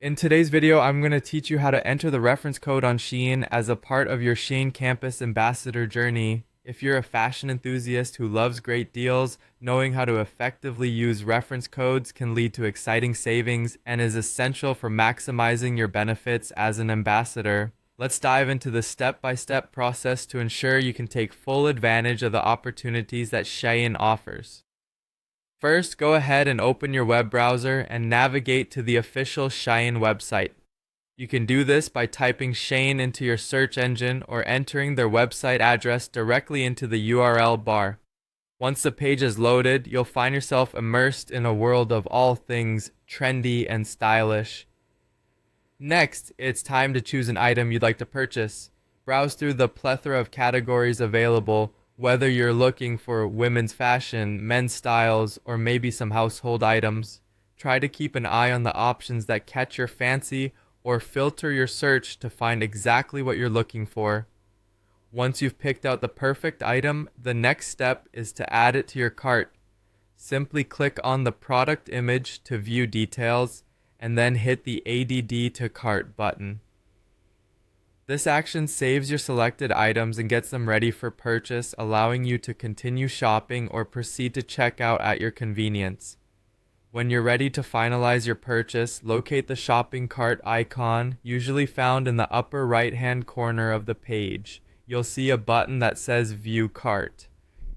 In today's video, I'm going to teach you how to enter the reference code on Shein as a part of your Shein Campus Ambassador journey. If you're a fashion enthusiast who loves great deals, knowing how to effectively use reference codes can lead to exciting savings and is essential for maximizing your benefits as an ambassador. Let's dive into the step-by-step process to ensure you can take full advantage of the opportunities that Shein offers. First, go ahead and open your web browser and navigate to the official Shein website. You can do this by typing Shein into your search engine or entering their website address directly into the URL bar. Once the page is loaded, you'll find yourself immersed in a world of all things trendy and stylish. Next, it's time to choose an item you'd like to purchase. Browse through the plethora of categories available, whether you're looking for women's fashion, men's styles, or maybe some household items. Try to keep an eye on the options that catch your fancy or filter your search to find exactly what you're looking for. Once you've picked out the perfect item, the next step is to add it to your cart. Simply click on the product image to view details, and then hit the ADD to cart button. This action saves your selected items and gets them ready for purchase, allowing you to continue shopping or proceed to checkout at your convenience. When you're ready to finalize your purchase, locate the shopping cart icon, usually found in the upper right-hand corner of the page. You'll see a button that says View Cart.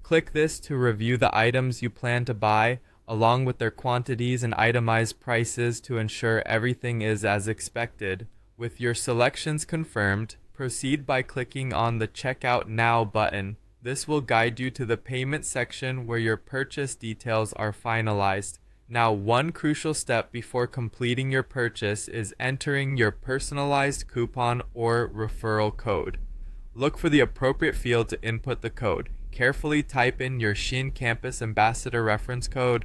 Click this to review the items you plan to buy, along with their quantities and itemized prices to ensure everything is as expected. With your selections confirmed, proceed by clicking on the Checkout Now button. This will guide you to the payment section where your purchase details are finalized. Now, one crucial step before completing your purchase is entering your personalized coupon or referral code. Look for the appropriate field to input the code. Carefully type in your Shein Campus Ambassador reference code.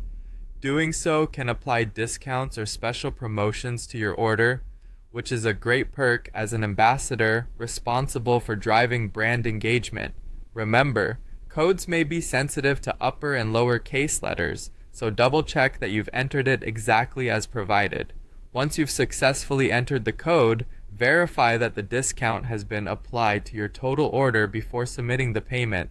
Doing so can apply discounts or special promotions to your order, which is a great perk as an ambassador responsible for driving brand engagement. Remember, codes may be sensitive to upper and lower case letters, so double check that you've entered it exactly as provided. Once you've successfully entered the code, verify that the discount has been applied to your total order before submitting the payment.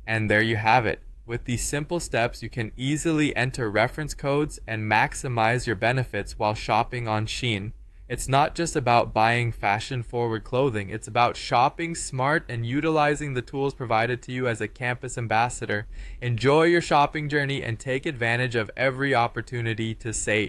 And there you have it. With these simple steps, you can easily enter reference codes and maximize your benefits while shopping on Shein. It's not just about buying fashion-forward clothing, it's about shopping smart and utilizing the tools provided to you as a campus ambassador. Enjoy your shopping journey and take advantage of every opportunity to save.